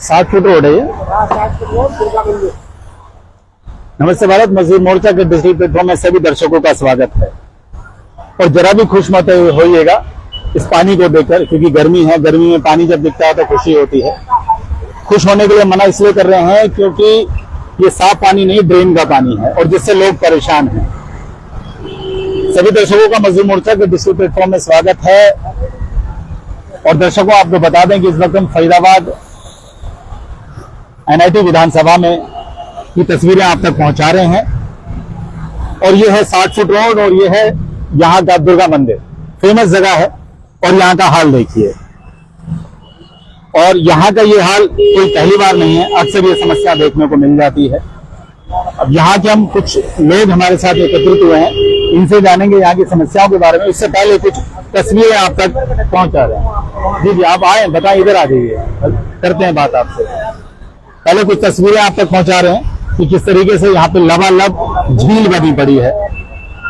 60 foot road है ये। 60 foot road Durga मंदिर। नमस्ते भारत मजदूर मोर्चा के डिजिटल प्लेटफॉर्म में सभी दर्शकों का स्वागत है। और जरा भी खुश मत होइएगा इस पानी को देखकर, क्योंकि गर्मी है। गर्मी में पानी जब दिखता है तो खुशी होती है। खुश होने के लिए मना इसलिए कर रहे हैं क्योंकि ये साफ पानी नहीं, ड्रेन का पानी है और जिससे लोग परेशान हैं। सभी दर्शकों का मजदूर मोर्चा के डिजिटल प्लेटफॉर्म में स्वागत है। और दर्शकों आपको बता दें कि इस वक्त हम फरीदाबाद NIT विधानसभा में की तस्वीरें आप तक पहुंचा रहे हैं। और ये है 60 फुट रोड और ये है यहाँ का दुर्गा मंदिर, फेमस जगह है। और यहाँ का हाल देखिए। और यहाँ का ये हाल कोई पहली बार नहीं है, अक्सर ये समस्या देखने को मिल जाती है। अब यहाँ के हम कुछ लोग हमारे साथ एकत्रित हुए हैं, इनसे जानेंगे यहाँ की समस्याओं के बारे में। इससे पहले कुछ तस्वीरें आप तक पहुंचा रहे हैं। जी जी आप आए, बताएं, इधर आ जाइए, करते हैं बात आपसे। पहले कुछ तस्वीरें आप तक पहुंचा रहे हैं कि किस तरीके से यहाँ पे लबालब झील बनी पड़ी है।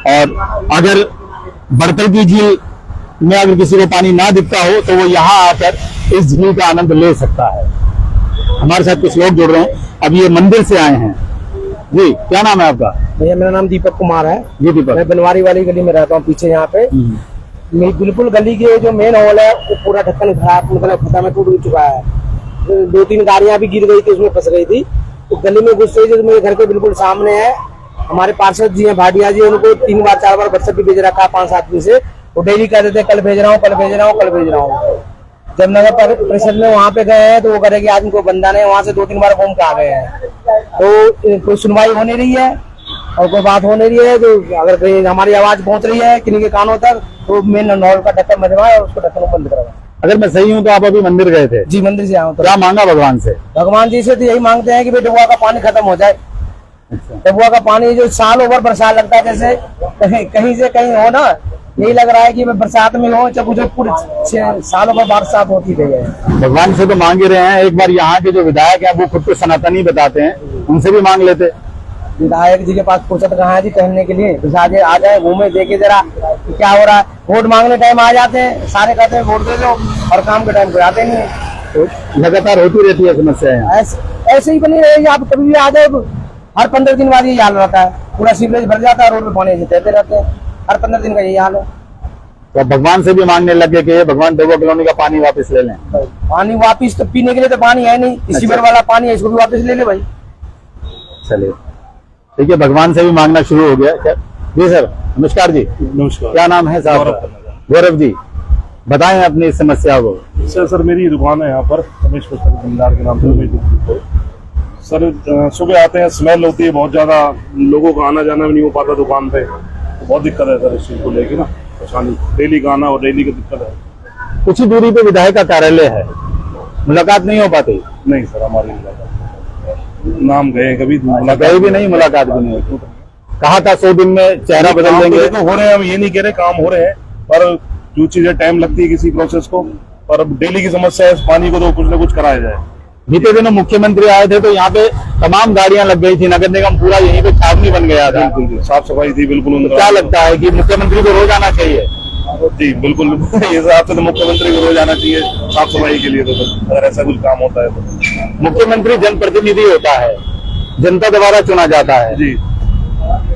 और अगर बड़तल की झील में अगर किसी को पानी ना दिखता हो तो वो यहाँ आकर इस झील का आनंद ले सकता है। हमारे साथ कुछ लोग जुड़ रहे हैं। अब ये मंदिर से आए हैं। जी क्या नाम है आपका? भैया मेरा नाम दीपक कुमार है। जी दीपक। मैं बनवारी वाली गली में रहता हूँ, पीछे यहाँ पे। बिल्कुल गली के जो मेन हॉल है वो पूरा ढक्कन खराब, मतलब खत्म में टूट चुका है। 2-3 गाड़ियां भी गिर गई थी, उसमें फंस गई थी। तो गली में घुसते ही जो मेरे घर के बिल्कुल सामने है, हमारे पार्षद जी हैं भाटिया जी, उनको 3 बार 4 बार व्हाट्सएप भी भेज रखा है 5-7 दिन से। वो डेली कह देते कल भेज रहा हूँ, कल भेज रहा हूँ, कल भेज रहा हूँ। जब नगर परिषद में वहाँ पे गए हैं तो वो कह कि आज उनको बंदा नहीं, वहाँ से 2-3 बार घूम के आ गए हैं। तो कोई सुनवाई हो नहीं रही है और कोई बात हो नहीं रही है। तो अगर कहीं हमारी आवाज पहुंच रही है किन्हीं के कानों तक तो मेन नॉल का ढक्कन बजवाए और उसको ढक्कन बंद करवाए। अगर मैं सही हूँ तो आप अभी मंदिर गए थे? जी मंदिर से आया हूँ। तो क्या मांगा भगवान से? भगवान जी से तो यही मांगते हैं कि भाई डबुआ का पानी खत्म हो जाए। डबुआ का पानी जो साल ओवर बरसात लगता है, जैसे कहीं से कहीं हो ना, यही लग रहा है कि बरसात में हो, जब मुझे पूरे सालों पर बरसात होती रही है। भगवान से तो मांग ही रहे हैं। एक बार यहाँ के जो विधायक हैं वो खुद को सनातनी बताते हैं, उनसे भी मांग लेते। विधायक जी के पास फुर्सत कहाँ है जी टहलने के लिए? आ जाए, घूमे, देखे जरा क्या हो रहा है। वोट मांगने टाइम आ जाते हैं, सारे कहते हैं वोट दे दो, और काम के टाइम पे आते नहीं है। तो लगातार होती रहती है समस्या। ऐसे ही बनी रहेगी। आप कभी भी आ जाए, हर 15 दिन बाद ये हाल रहता है। पूरा सीवरेज भर जाता है, रोड पे पानी देते रहते हैं। हर 15 दिन का यही हाल है। तो भगवान से भी मांगने लगे कि भगवान डबुआ कॉलोनी का पानी वापस ले लें। पानी वापस तो पीने के लिए तो पानी है नहीं, सीवर वाला पानी है, इसको भी वापस ले ले भाई। चलिए ठीक है, भगवान से भी मांगना शुरू हो गया। क्या जी सर, नमस्कार जी। नमस्कार। क्या नाम है साहब? गौरव जी, बताएं अपनी समस्या को। सर मेरी दुकान है यहाँ पर, रमेश भंडार के नाम से। सर सुबह आते हैं, स्मेल होती है बहुत ज्यादा, लोगों का आना जाना भी नहीं हो पाता दुकान पे। बहुत दिक्कत है सर इस चीज को लेके ना, परेशानी डेली का आना और डेली की दिक्कत है। कुछ ही दूरी पे विधायक का कार्यालय है, मुलाकात नहीं हो पाती? नहीं सर, हमारी मुलाकात नाम गए कभी गए भी नहीं, मुलाकात भी नहीं होती। कहा था 100 दिन में चेहरा बदल देंगे। तो हो रहे हैं, हम ये नहीं कह रहे काम हो रहे हैं, पर जो चीजें टाइम लगती है किसी प्रोसेस को, पर अब डेली की समस्या है, पानी को तो कुछ न कुछ कराया जाए। बीते दिनों मुख्यमंत्री आए थे तो यहाँ पे तमाम गाड़ियां लग गई थी, नगर निगम पूरा यहीं पे छावनी बन गया था। बिल्कुल साफ सफाई थी बिल्कुल। तो क्या लगता है कि मुख्यमंत्री को रोज आना चाहिए? जी बिल्कुल, ये हिसाब से तो मुख्यमंत्री को रोज आना चाहिए साफ सफाई के लिए। तो अगर ऐसा कुछ काम होता है तो मुख्यमंत्री जनप्रतिनिधि होता है, जनता द्वारा चुना जाता है। जी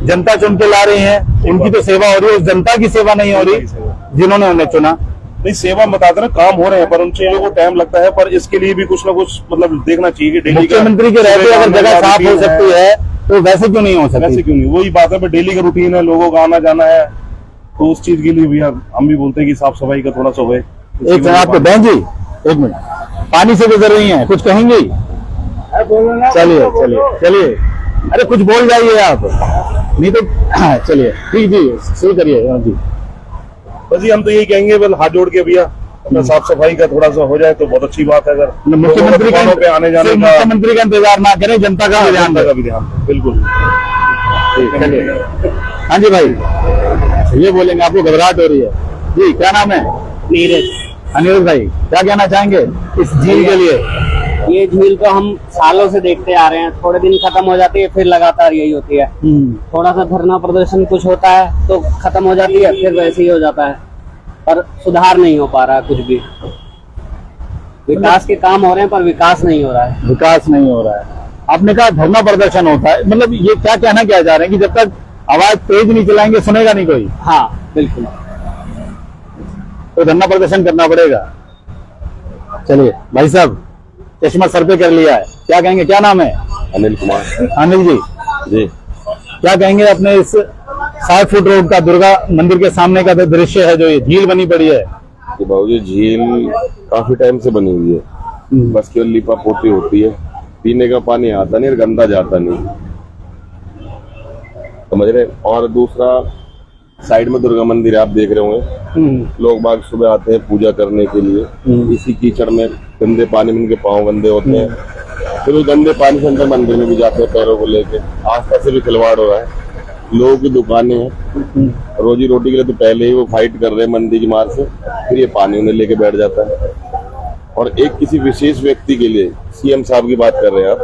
जनता चुन के ला रही है, उनकी तो सेवा हो रही है, उस जनता की सेवा नहीं हो रही जिन्होंने उन्हें चुना। नहीं, सेवा बताते ना, काम हो रहे हैं, पर उन चीजों को टाइम लगता है। पर इसके लिए भी कुछ ना कुछ मतलब देखना चाहिए कि डेली मुख्यमंत्री के रहते अगर जगह साफ हो सकती है तो वैसे क्यों नहीं हो सकती? वैसे क्यों नहीं, वही बात है। पर डेली का रूटीन है, लोगों का आना जाना है, तो उस चीज के लिए भी हम भी बोलते हैं कि साफ सफाई का थोड़ा सा हो। एक जनाब को बहन जी, एक मिनट, पानी से गुजर रही हैं, कुछ कहेंगे? चलिए चलिए चलिए, अरे कुछ बोल जाइए आप, नहीं तो चलिए ठीक जी, शुरू करिए जी। बस जी हम तो यही कहेंगे, बस हाथ जोड़ के भैया अपना साफ सफाई का थोड़ा सा हो जाए तो बहुत अच्छी बात है। अगर मुख्यमंत्री पे आने जाने का, मुख्यमंत्री का इंतजार ना करें, जनता का भी ध्यान बिल्कुल। हाँ जी भाई, ये बोलेंगे, आपको घबराहट हो रही है जी? क्या नाम है? नीरज। अनिरुद्ध भाई, क्या कहना चाहेंगे इस झील के लिए? ये झील को हम सालों से देखते आ रहे हैं, थोड़े दिन खत्म हो जाती है, फिर लगातार यही होती है। थोड़ा सा धरना प्रदर्शन कुछ होता है तो खत्म हो जाती है, फिर वैसे ही हो जाता है, पर सुधार नहीं हो पा रहा है कुछ भी। विकास के काम हो रहे हैं पर विकास नहीं हो रहा है। विकास नहीं हो रहा है। आपने कहा धरना प्रदर्शन होता है, मतलब ये क्या कहना क्या चाह रहे हैं कि जब तक आवाज तेज नहीं चलाएंगे सुनेगा नहीं कोई, हाँ बिल्कुल। तो धरना प्रदर्शन करना पड़ेगा। चलिए भाई साहब, चश्मा सर पे कर लिया है, क्या कहेंगे, क्या नाम है? अनिल कुमार अनिल जी, जी। क्या कहेंगे अपने इस 60 फुट रोड का दुर्गा मंदिर के सामने का दृश्य है, जो ये झील बनी पड़ी है? कि बाबूजी झील काफी टाइम से बनी हुई है, बस केवल लीपा पोती होती है, पीने का पानी आता नहीं और गंदा जाता नहीं, समझ रहे। और दूसरा साइड में दुर्गा मंदिर आप देख रहे होंगे, लोग बाग सुबह आते हैं पूजा करने के लिए, इसी कीचड़ में गंदे पानी में उनके पाँव गंदे होते हैं, फिर उस गंदे पानी से अंदर मंदिर में भी जाते हैं पैरों को लेके। आसपास से भी खिलवाड़ हो रहा है, लोगों की दुकानें हैं, रोजी रोटी के लिए तो पहले ही वो फाइट कर रहे हैं मंदी की मार से, फिर ये पानी उन्हें लेके बैठ जाता है। और एक किसी विशेष व्यक्ति के लिए, सीएम साहब की बात कर रहे हैं आप,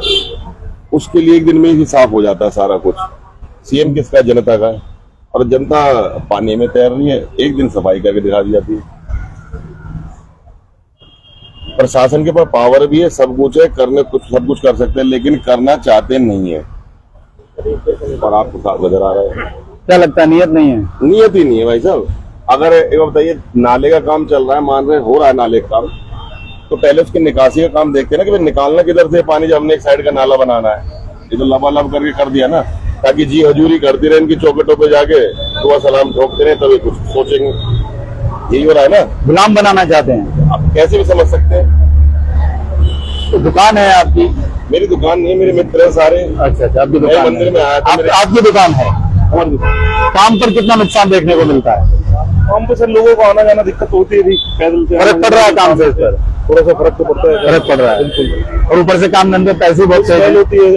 उसके लिए एक दिन में ही साफ हो जाता है सारा कुछ। सीएम किसका? जनता का है, और जनता पानी में तैर रही है, एक दिन सफाई करके दिखा दी जाती है। प्रशासन के पास पावर भी है, सब कुछ है, करने कुछ सब कुछ कर सकते हैं, लेकिन करना चाहते नहीं है। और आपको साफ नजर आ रहा है। क्या लगता है, नियत नहीं है? नियत ही नहीं है भाई साहब। अगर एक बताइए, नाले का काम चल रहा है, मान रहे हो रहा है नाले का काम, तो पहले उसकी निकासी का काम देखते हैं ना कि भाई निकालना किधर से पानी, जब हमने एक साइड का नाला बनाना है। ये तो लबालब करके कर दिया ना, ताकि जी हजूरी करती रहे इनकी चौकटों पे जाके, दुआ सलाम ठोकते रहे, तभी कुछ सोचेंगे। यही हो रहा है ना, गुलाम बनाना चाहते हैं। आप कैसे भी समझ सकते हैं। तो दुकान है आपकी? मेरी दुकान नहीं है, मेरे मित्र हैं सारे। अच्छा, आपकी मैं दुकान मंदिर है। में आया था, आपकी दुकान है। और काम पर कितना नुकसान देखने को मिलता है? काम पे सर लोगों को आना जाना दिक्कत होती है, पैदल से फर्क पड़ रहा है काम से? इस पर थोड़ा सा फर्क तो पड़ता है, फर्क पड़ रहा है, और ऊपर से काम धंधे पैसे बहुत स्मेल चाहिए। होती है।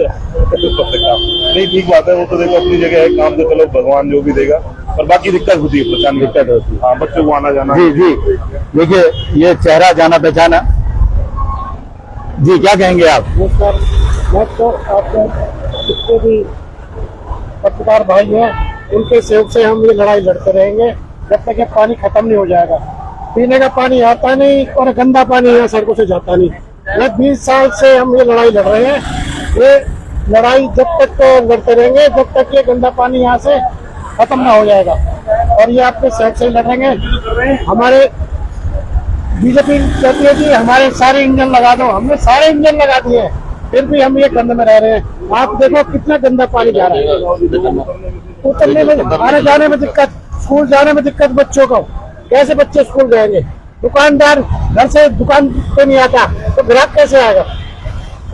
नहीं, ठीक बात है, वो तो देखो अपनी जगह है, काम तो चलो भगवान जो भी देगा, पर बाकी दिक्कत होती है, परेशानी दिक्कत होती है। हाँ, बच्चों को आना जाना। जी जी, देखिए ये चेहरा जाना पहचाना जी, क्या कहेंगे आप? नमस्कार। मैं तो आपके जितने भी पत्रकार भाई हैं, उनके सहयोग से हम ये लड़ाई लड़ते रहेंगे जब तक ये पानी खत्म नहीं हो जाएगा। पीने का पानी आता नहीं और गंदा पानी यहाँ सड़कों से जाता नहीं। ये 20 साल से हम ये लड़ाई लड़ रहे हैं। ये लड़ाई जब तक तो लड़ते रहेंगे जब तक ये गंदा पानी यहाँ से खत्म ना हो जाएगा, और ये आपके सहयोग से लड़ेंगे। हमारे बीजेपी कहती है कि हमारे सारे इंजन लगा दो, हमने सारे इंजन लगा दिए हैं, फिर भी हम ये गंद में रह रहे हैं। आप देखो कितना गंदा पानी जा रहा है, उतरने में, आने जाने में दिक्कत, स्कूल जाने में दिक्कत बच्चों को। कैसे बच्चे स्कूल जाएंगे? दुकानदार घर से दुकान पे नहीं आता तो ग्राहक कैसे आएगा?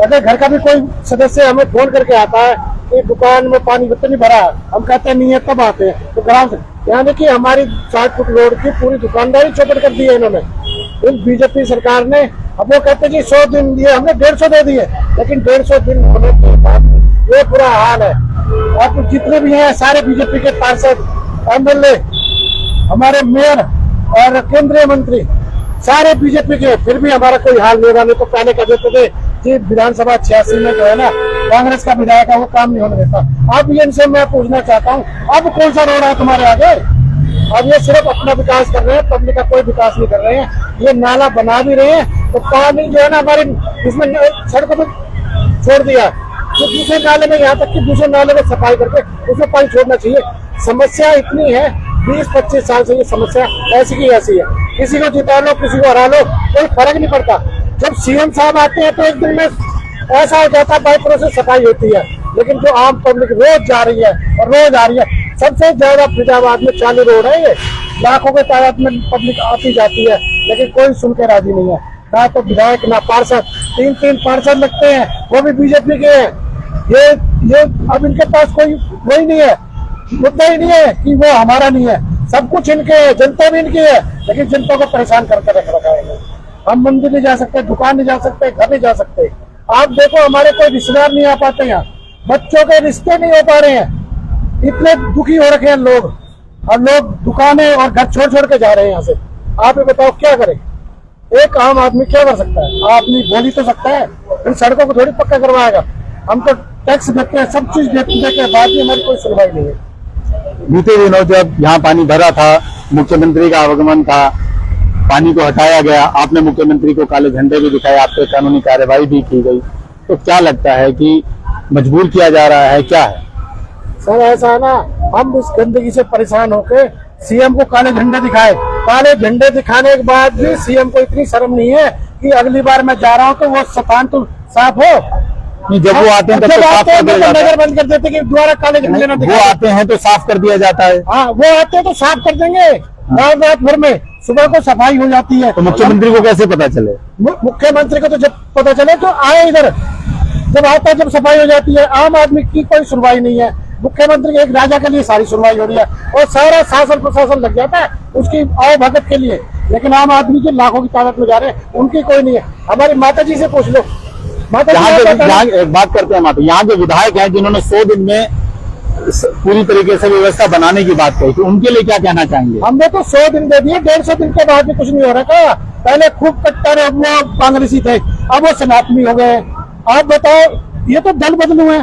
अगर घर का भी कोई सदस्य हमें फोन करके आता है कि दुकान में पानी नहीं भरा है, हम कहते हैं नहीं है, तब आते हैं। तो ग्राहक, यानी कि हमारी 60 फुट रोड की पूरी दुकानदारी चौपट कर दी है इन्होंने, इस बीजेपी सरकार ने। अब वो कहते हैं कि 100 दिन दिए, हमने 150 दे दिए, लेकिन 150 दिन होने के बाद ये बुरा हाल है। और जितने भी हैं सारे बीजेपी के पार्षद, एमएलए, हमारे मेयर और केंद्रीय मंत्री सारे बीजेपी के, फिर भी हमारा कोई हाल नहीं रहा। नहीं तो पहले कह देते थे कि विधानसभा 86 में जो है ना कांग्रेस का विधायक है वो काम नहीं होने देता। अब ये इनसे मैं पूछना चाहता हूँ, अब कौन सा रोड है तुम्हारे आगे? अब ये सिर्फ अपना विकास कर रहे हैं, पब्लिक का कोई विकास नहीं कर रहे हैं। ये नाला बना भी रहे हैं तो पानी जो है ना हमारे इसमें सड़कों पर छोड़ दिया, तो दूसरे नाले में, यहाँ तक कि दूसरे नाले में सफाई करके उसमें पानी छोड़ना चाहिए। समस्या इतनी है, 20-25 साल से ये समस्या ऐसी की ऐसी है। किसी को जिता लो, किसी को हरा लो, कोई फर्क नहीं पड़ता। जब सीएम साहब आते हैं तो एक दिन में ऐसा हो जाता है, बाई प्रोसेस सफाई होती है, लेकिन जो आम पब्लिक रोज जा रही है और रोज आ रही है, सबसे ज्यादा फैजाबाद में चालू रोड है ये, लाखों के तादाद में पब्लिक आती जाती है, लेकिन कोई सुन के राजी नहीं है। ना तो विधायक ना पार्षद, 3-3 पार्षद लगते हैं, वो भी बीजेपी के हैं। ये अब इनके पास कोई वही नहीं है, मुद्दा ही नहीं है कि वो हमारा नहीं है, सब कुछ इनके है, जनता भी इनकी है, लेकिन जनता को परेशान करके रख रखा है। हम मंदिर नहीं जा सकते, दुकान नहीं जा सकते, घर नहीं जा सकते। आप देखो हमारे कोई रिश्तेदार नहीं आ पाते यहाँ, बच्चों के रिश्ते नहीं हो पा रहे हैं, इतने दुखी हो रखे हैं लोग, और लोग दुकानें और घर छोड़ छोड़ के जा रहे हैं यहाँ से। आप ये बताओ क्या करें? एक आम आदमी क्या कर सकता है? आदमी बोल ही तो सकता है, इन सड़कों को थोड़ी पक्का करवाएगा। हम तो टैक्स देते हैं, सब चीज देने के बाद भी हमारी कोई सुनवाई नहीं है। बीते दिनों जब यहाँ पानी भरा था, मुख्यमंत्री का आगमन था, पानी को हटाया गया, आपने मुख्यमंत्री को काले झंडे भी दिखाए, आप पे कानूनी कार्रवाई भी की गई, तो क्या लगता है कि मजबूर किया जा रहा है, क्या है? सर ऐसा है ना, हम इस गंदगी से परेशान होके सीएम को काले झंडे दिखाए, काले झंडे दिखाने के बाद भी सीएम को इतनी शर्म नहीं है कि अगली बार मैं जा रहा हूँ तो वो स्थान तो साफ हो। नहीं, जब वो आते हैं तब तो साफ कर दिया जाता है। नजर बंद कर देते कि दोबारा काले झंडे ना वो दिखाएं। आते हैं तो साफ कर दिया जाता है। हाँ, वो आते हैं तो साफ कर देंगे, रात भर में सुबह को सफाई हो जाती है। तो मुख्यमंत्री को कैसे पता चले? मुख्यमंत्री को तो जब पता चले तो आए इधर, जब आता है जब सफाई हो जाती है। आम आदमी की कोई सुनवाई नहीं है, मुख्यमंत्री एक राजा के लिए सारी सुनवाई हो रही है और सारा शासन प्रशासन लग जाता है उसकी आओ भगत के लिए, लेकिन आम आदमी जो लाखों की ताकत में जा रहे हैं उनकी कोई नहीं है। हमारी माता जी से पूछ लो, माता जी एक बात करते हैं माता, यहाँ के विधायक हैं जिन्होंने 100 दिन में पूरी तरीके से व्यवस्था बनाने की बात कही, तो उनके लिए क्या कहना चाहेंगे? हमने तो 100 दिन दे दिए, 150 दिन के बाद भी कुछ नहीं हो रहा था। पहले खूब कट्टर वो कांग्रेसी थे, अब वो सनातनी हो गए। आप बताओ, ये तो दल बदलू है,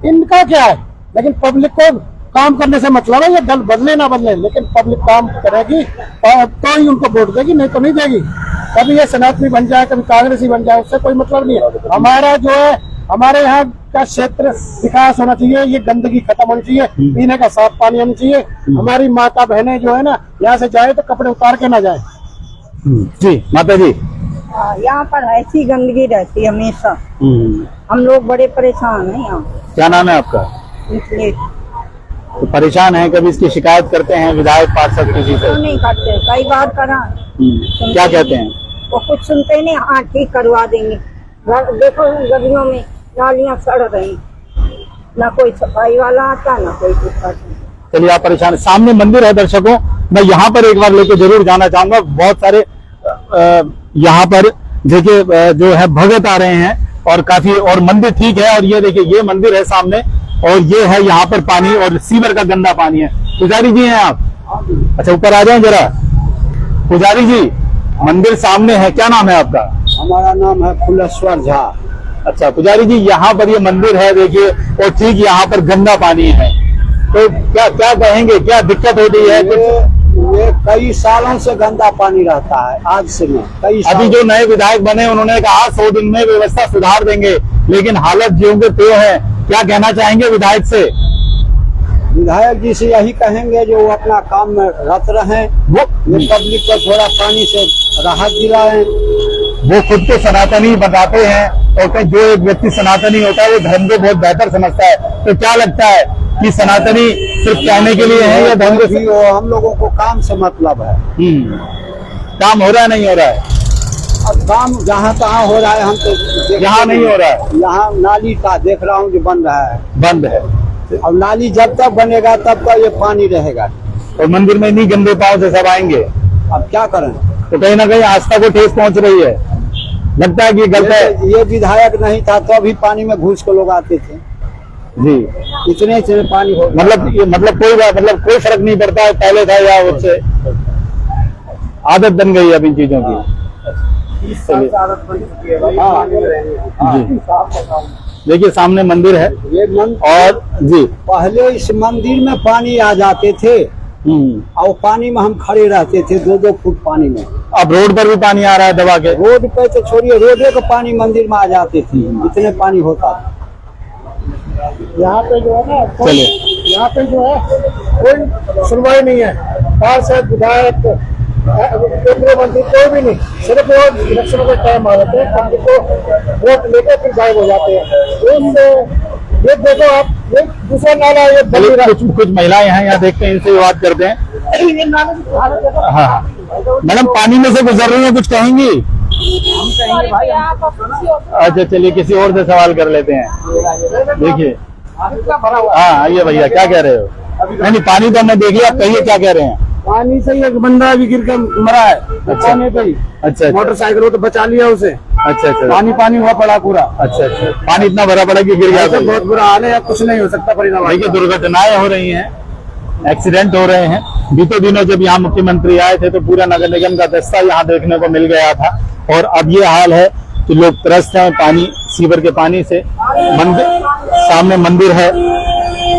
इनका क्या है? लेकिन पब्लिक को काम करने से मतलब है, ये दल बदले ना बदले, लेकिन पब्लिक काम करेगी तो ही उनको वोट देगी, नहीं तो नहीं देगी। कभी ये सनातनी बन जाए, कभी कांग्रेसी बन जाए, उससे कोई मतलब नहीं है। हमारा जो है, हमारे यहाँ का क्षेत्र विकास होना चाहिए, ये गंदगी खत्म होनी चाहिए, पीने का साफ पानी होना चाहिए। हमारी माता बहनें जो है ना, यहाँ से जाए तो कपड़े उतार के ना जाए। जी माता जी, यहाँ पर ऐसी गंदगी रहती है हमेशा, हम लोग बड़े परेशान हैं यहाँ। क्या नाम है आपका? इसलिए तो परेशान है, कभी इसकी शिकायत करते हैं विधायक पार्षद किसी से? क्यों नहीं करते, कई बार करा। क्या कहते हैं? वो कुछ सुनते नहीं, हाँ ठीक करवा देंगे। देखो गलियों में नालियाँ सड़ रही, ना कोई सफाई वाला आता, ना कोई कुछ आता। चलिए, आप परेशान। सामने मंदिर है दर्शकों, मैं यहाँ पर एक बार लेके जरूर जाना चाहूंगा। बहुत सारे यहाँ पर देखिए जो है भगत आ रहे हैं और काफी, और मंदिर ठीक है, और ये देखिए ये मंदिर है सामने, और ये है यहाँ पर पानी और सीवर का गंदा पानी है। पुजारी जी हैं आप? अच्छा, ऊपर आ जाएं जरा। पुजारी जी, मंदिर सामने है, क्या नाम है आपका? हमारा नाम है फुलेश्वर झा। अच्छा पुजारी जी, यहाँ पर ये मंदिर है देखिए, और ठीक यहाँ पर गंदा पानी है, तो क्या क्या कहेंगे, क्या दिक्कत होती है? ये कई सालों से गंदा पानी रहता है, आज से नहीं, कई अभी जो नए विधायक बने उन्होंने कहा 100 दिन में व्यवस्था सुधार देंगे, लेकिन हालत ज्यों के त्यों है। क्या कहना चाहेंगे विधायक से? विधायक जी से यही कहेंगे जो वो अपना काम में रत रहे, वो पब्लिक को थोड़ा पानी से राहत दिलाएं। वो खुद को सनातनी बताते हैं, और जो एक व्यक्ति सनातनी होता है वो धर्म को बहुत बेहतर समझता है। तो क्या लगता है कि सनातनी सिर्फ कहने के लिए है या धर्म को? हम लोगों को काम से मतलब है। काम हो रहा है, नहीं हो रहा है? अब काम जहाँ तहाँ हो रहा है, हम तो यहाँ नहीं हो रहा है। यहाँ नाली का देख रहा हूँ जो बन रहा है, बंद है। अब नाली जब तक बनेगा तब तक ये पानी रहेगा, और मंदिर में इन्हीं गंदे पांव से सब आएंगे, अब क्या करें? तो कहीं ना कहीं आस्था को ठेस पहुंच रही है। लगता है कि गलत है। ये विधायक नहीं था तो अभी पानी में घुस के लोग आते थे जी, इतने पानी हो। मतलब कोई फर्क नहीं पड़ता है, पहले था या उससे आदत बन गई है अब इन चीजों की। देखिए सामने मंदिर है, ये और जी पहले इस मंदिर में पानी आ जाते थे, और पानी में हम खड़े रहते थे 2-2 फुट पानी में। अब रोड पर भी पानी आ रहा है दबा के। रोड पे तो छोड़िए, रोडे का पानी मंदिर में आ जाते थे, इतने पानी होता था। यहाँ पे जो है ना, चलिए, यहाँ पे जो है कोई सुनवाई नहीं है, पार्षद विधायक केंद्रीय मंत्री कोई भी नहीं, सिर्फ वो इलेक्शन का टाइम आ जाते हैं, पब्लिक को वोट लेकर फिर गायब हो जाते हैं। ये देखो आप, ये दूसरा नाला, ये कुछ महिलाएं हैं यहाँ, देखते हैं इनसे बात करते हैं। हाँ, मैडम पानी में से गुजर रही हैं, कुछ कहेंगी? अच्छा चलिए, किसी और से सवाल कर लेते हैं। देखिए, हाँ आइए भैया, क्या कह रहे हो? नहीं, पानी तो हमने देख लिया, आप कहिए क्या कह रहे हैं? पानी से एक बंदा भी गिर कर मरा है। अच्छा पे ही। अच्छा, मोटरसाइकिल हो तो बचा लिया उसे। अच्छा, पानी हुआ पड़ा पूरा। अच्छा, पानी इतना भरा पड़ा कि गिर गया। तो बहुत बुरा हाल है, कुछ नहीं हो सकता परिणाम। देखिए, दुर्घटनाएं हो रही हैं, एक्सीडेंट हो रहे हैं। बीते दिनों जब यहाँ मुख्यमंत्री आए थे तो पूरा नगर निगम का दस्ता यहाँ देखने को मिल गया था, और अब ये हाल है कि लोग त्रस्त हैं पानी, सीवर के पानी से। मंदिर सामने मंदिर है,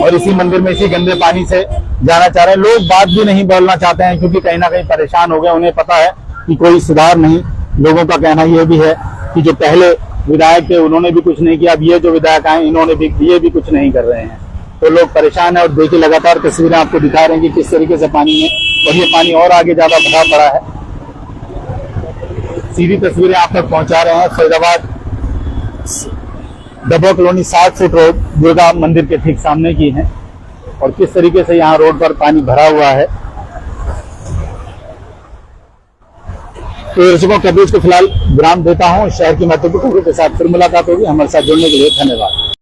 और इसी मंदिर में इसी गंदे पानी से जाना चाह रहे हैं लोग। बात भी नहीं बोलना चाहते हैं क्योंकि कहीं ना कहीं परेशान हो गए। उन्हें पता है कि कोई सुधार नहीं। लोगों का कहना यह भी है कि जो पहले विधायक थे उन्होंने भी कुछ नहीं किया, अब ये जो विधायक आए इन्होंने भी ये भी कुछ नहीं कर रहे हैं। तो लोग परेशान है और देखिए लगातार तस्वीरें आपको दिखा रहे हैं कि किस तरीके से पानी है और ये पानी और आगे ज्यादा भरा पड़ा है। सीधी तस्वीरें आप तक पहुंचा रहे हैं फरीदाबाद डब्बा कॉलोनी 60 फुट रोड दुर्गा मंदिर के ठीक सामने की है और किस तरीके से यहाँ रोड पर पानी भरा हुआ है। तो दर्शकों कवरेज को फिलहाल विराम देता हूँ। शहर की महत्वपूर्ण खबरों के साथ फिर मुलाकात होगी। हमारे साथ जुड़ने के लिए धन्यवाद।